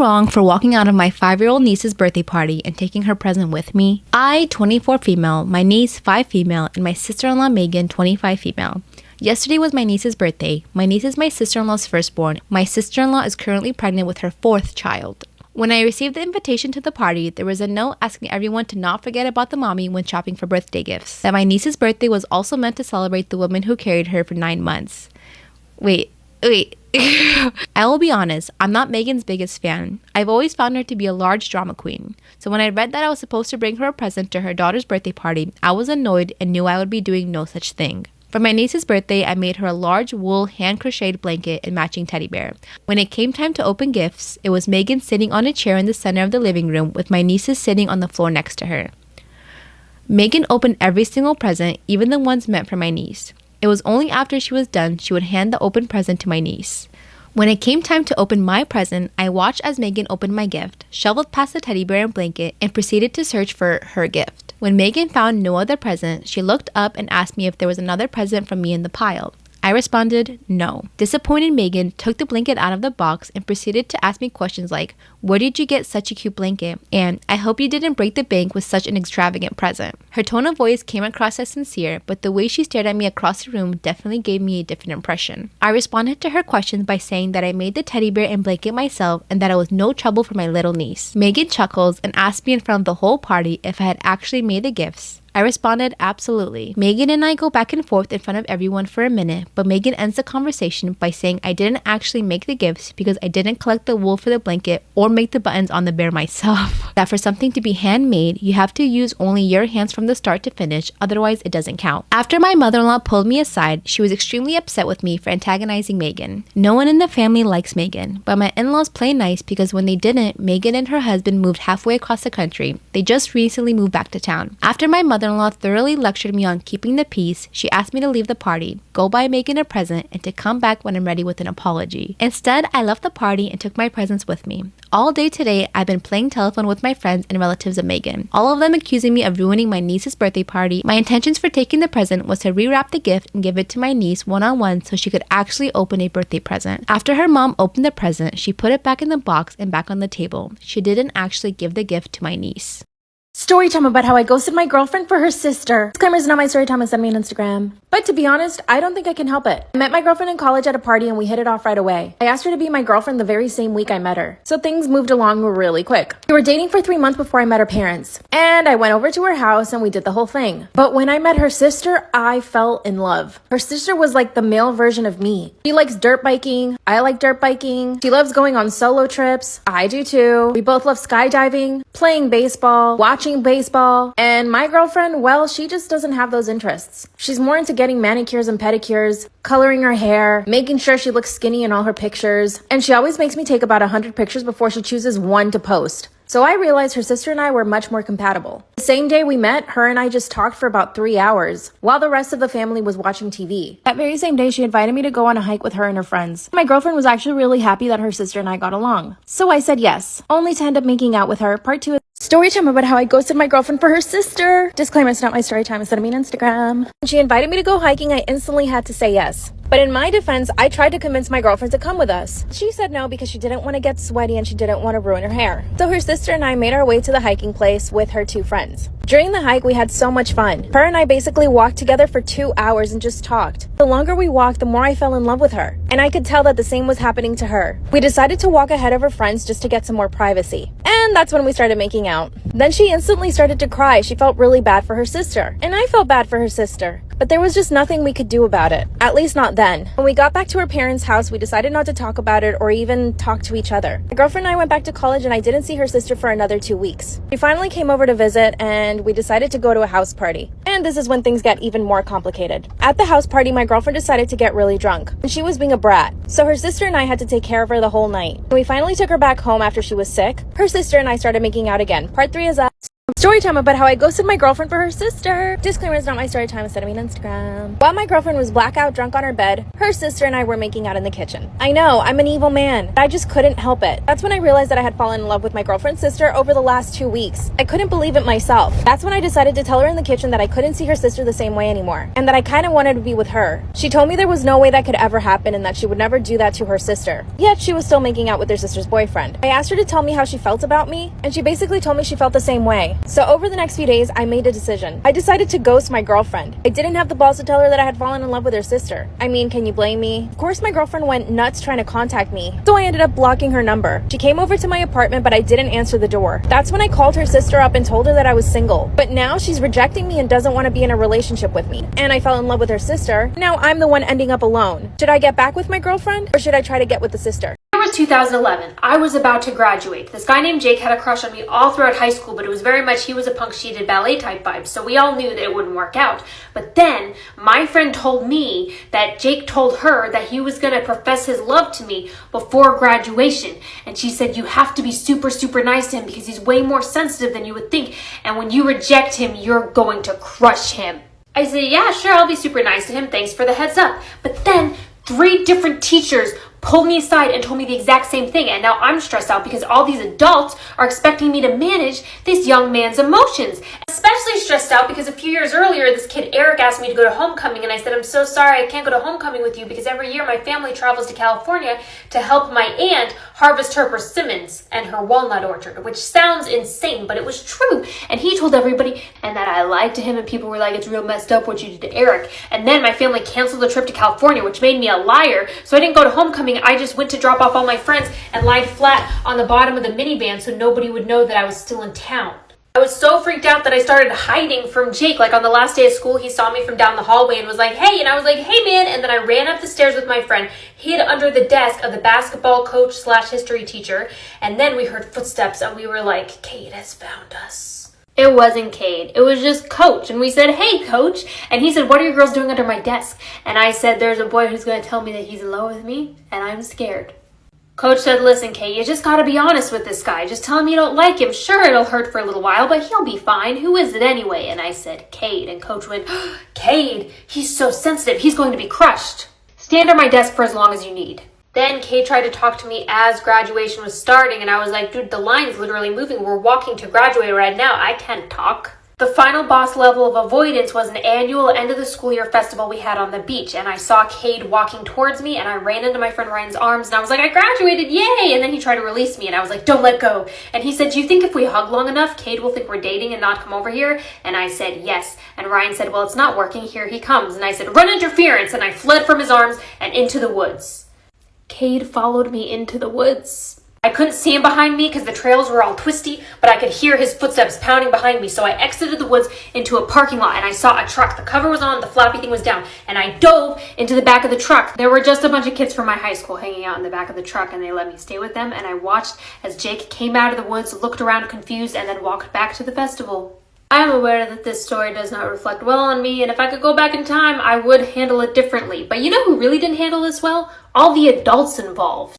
wrong for walking out of my 5-year-old niece's birthday party and taking her present with me? I, 24 female, my niece, 5 female, and my sister-in-law Megan, 25 female. Yesterday was my niece's birthday. My niece is my sister-in-law's firstborn. My sister-in-law is currently pregnant with her 4th child. When I received the invitation to the party, there was a note asking everyone to not forget about the mommy when shopping for birthday gifts. That my niece's birthday was also meant to celebrate the woman who carried her for 9 months. Wait. I will be honest, I'm not Megan's biggest fan. I've always found her to be a large drama queen. So when I read that I was supposed to bring her a present to her daughter's birthday party, I was annoyed and knew I would be doing no such thing. For my niece's birthday, I made her a large wool hand-crocheted blanket and matching teddy bear. When it came time to open gifts, it was Megan sitting on a chair in the center of the living room with my nieces sitting on the floor next to her. Megan opened every single present, even the ones meant for my niece. It was only after she was done she would hand the open present to my niece. When it came time to open my present, I watched as Megan opened my gift, shoveled past the teddy bear and blanket, and proceeded to search for her gift. When Megan found no other present, she looked up and asked me if there was another present from me in the pile. I responded, no. Disappointed Megan took the blanket out of the box and proceeded to ask me questions like, where did you get such a cute blanket? And I hope you didn't break the bank with such an extravagant present. Her tone of voice came across as sincere, but the way she stared at me across the room definitely gave me a different impression. I responded to her questions by saying that I made the teddy bear and blanket myself and that it was no trouble for my little niece. Megan chuckles and asked me in front of the whole party if I had actually made the gifts. I responded, absolutely. Megan and I go back and forth in front of everyone for a minute, but Megan ends the conversation by saying I didn't actually make the gifts because I didn't collect the wool for the blanket or make the buttons on the bear myself. That for something to be handmade, you have to use only your hands from the start to finish, otherwise it doesn't count. After my mother-in-law pulled me aside, she was extremely upset with me for antagonizing Megan. No one in the family likes Megan, but my in-laws play nice because when they didn't, Megan and her husband moved halfway across the country. They just recently moved back to town. After my mother-in-law thoroughly lectured me on keeping the peace, she asked me to leave the party, go buy Megan a present, and to come back when I'm ready with an apology. Instead, I left the party and took my presents with me. All day today, I've been playing telephone with my friends and relatives of Megan, all of them accusing me of ruining my niece's birthday party. My intentions for taking the present was to rewrap the gift and give it to my niece one-on-one so she could actually open a birthday present. After her mom opened the present, she put it back in the box and back on the table. She didn't actually give the gift to my niece. Story time about how I ghosted my girlfriend for her sister. Disclaimer is not my story time, send me on Instagram. But to be honest, I don't think I can help it. I met my girlfriend in college at a party and we hit it off right away. I asked her to be my girlfriend the very same week I met her. So things moved along really quick. We were dating for 3 months before I met her parents. And I went over to her house and we did the whole thing. But when I met her sister, I fell in love. Her sister was like the male version of me. She likes dirt biking. I like dirt biking. She loves going on solo trips. I do too. We both love skydiving, playing baseball, watching baseball. And my girlfriend, well, she just doesn't have those interests. She's more into getting manicures and pedicures, coloring her hair, making sure she looks skinny in all her pictures. And she always makes me take about 100 pictures before she chooses one to post. So I realized her sister and I were much more compatible. The same day we met, her and I just talked for about 3 hours, while the rest of the family was watching TV. That very same day, she invited me to go on a hike with her and her friends. My girlfriend was actually really happy that her sister and I got along. So I said yes, only to end up making out with her. Part 2 is story time about how I ghosted my girlfriend for her sister. Disclaimer, it's not my story time, instead of me on Instagram. When she invited me to go hiking, I instantly had to say yes. But in my defense, I tried to convince my girlfriend to come with us. She said no because she didn't want to get sweaty and she didn't want to ruin her hair. So her sister and I made our way to the hiking place with her 2 friends. During the hike, we had so much fun. Her and I basically walked together for 2 hours and just talked. The longer we walked, the more I fell in love with her. And I could tell that the same was happening to her. We decided to walk ahead of her friends just to get some more privacy. And that's when we started making out. Then she instantly started to cry. She felt really bad for her sister. And I felt bad for her sister. But there was just nothing we could do about it. At least not then. When we got back to her parents' house, we decided not to talk about it or even talk to each other. My girlfriend and I went back to college and I didn't see her sister for another 2 weeks. She finally came over to visit and we decided to go to a house party. And this is when things get even more complicated. At the house party, my girlfriend decided to get really drunk. And she was being a brat. So her sister and I had to take care of her the whole night. When we finally took her back home after she was sick, her sister and I started making out again. Part 3 is up. Story time about how I ghosted my girlfriend for her sister. Disclaimer, it's not my story time, send me on Instagram. While my girlfriend was blackout drunk on her bed, her sister and I were making out in the kitchen. I know, I'm an evil man, but I just couldn't help it. That's when I realized that I had fallen in love with my girlfriend's sister over the last 2 weeks. I couldn't believe it myself. That's when I decided to tell her in the kitchen that I couldn't see her sister the same way anymore, and that I kind of wanted to be with her. She told me there was no way that could ever happen and that she would never do that to her sister. Yet she was still making out with her sister's boyfriend. I asked her to tell me how she felt about me, and she basically told me she felt the same way. So over the next few days, I made a decision. I decided to ghost my girlfriend. I didn't have the balls to tell her that I had fallen in love with her sister. I mean, can you blame me? Of course, my girlfriend went nuts trying to contact me, so I ended up blocking her number. She came over to my apartment, but I didn't answer the door. That's when I called her sister up and told her that I was single. But now she's rejecting me and doesn't want to be in a relationship with me. And I fell in love with her sister. Now I'm the one ending up alone. Should I get back with my girlfriend, or should I try to get with the sister? It was 2011. I was about to graduate. This guy named Jake had a crush on me all throughout high school, but it was very much he was a punk, she did ballet type vibes, so we all knew that it wouldn't work out. But then my friend told me that Jake told her that he was going to profess his love to me before graduation. And she said, you have to be super, super nice to him because he's way more sensitive than you would think. And when you reject him, you're going to crush him. I said, yeah, sure, I'll be super nice to him. Thanks for the heads up. But then 3 different teachers pulled me aside and told me the exact same thing. And now I'm stressed out because all these adults are expecting me to manage this young man's emotions. Especially stressed out because a few years earlier, this kid Eric asked me to go to homecoming. And I said, I'm so sorry, I can't go to homecoming with you because every year my family travels to California to help my aunt harvest her persimmons and her walnut orchard, which sounds insane, but it was true. And he told everybody, and that I lied to him, and people were like, it's real messed up what you did to Eric. And then my family canceled the trip to California, which made me a liar. So I didn't go to homecoming. I just went to drop off all my friends and lied flat on the bottom of the minivan so nobody would know that I was still in town. I was so freaked out that I started hiding from Jake. Like on the last day of school, he saw me from down the hallway and was like, hey, and I was like, hey man. And then I ran up the stairs with my friend, hid under the desk of the basketball coach / history teacher. And then we heard footsteps and we were like, Cade has found us. It wasn't Cade. It was just Coach. And we said, hey, Coach. And he said, what are you girls doing under my desk? And I said, there's a boy who's going to tell me that he's in love with me, and I'm scared. Coach said, listen, Cade, you just got to be honest with this guy. Just tell him you don't like him. Sure, it'll hurt for a little while, but he'll be fine. Who is it anyway? And I said, Cade. And Coach went, Cade, he's so sensitive. He's going to be crushed. Stand at my desk for as long as you need. Then Cade tried to talk to me as graduation was starting, and I was like, dude, the line is literally moving. We're walking to graduate right now. I can't talk. The final boss level of avoidance was an annual end of the school year festival we had on the beach, and I saw Cade walking towards me, and I ran into my friend Ryan's arms, and I was like, I graduated, yay! And then he tried to release me, and I was like, don't let go. And he said, do you think if we hug long enough, Cade will think we're dating and not come over here? And I said, yes. And Ryan said, well, it's not working. Here he comes. And I said, run interference. And I fled from his arms and into the woods. Cade followed me into the woods. I couldn't see him behind me because the trails were all twisty, but I could hear his footsteps pounding behind me. So I exited the woods into a parking lot, and I saw a truck. The cover was on, the flappy thing was down, and I dove into the back of the truck. There were just a bunch of kids from my high school hanging out in the back of the truck, and they let me stay with them. And I watched as Jake came out of the woods, looked around confused, and then walked back to the festival. I am aware that this story does not reflect well on me, and if I could go back in time, I would handle it differently. But you know who really didn't handle this well? All the adults involved.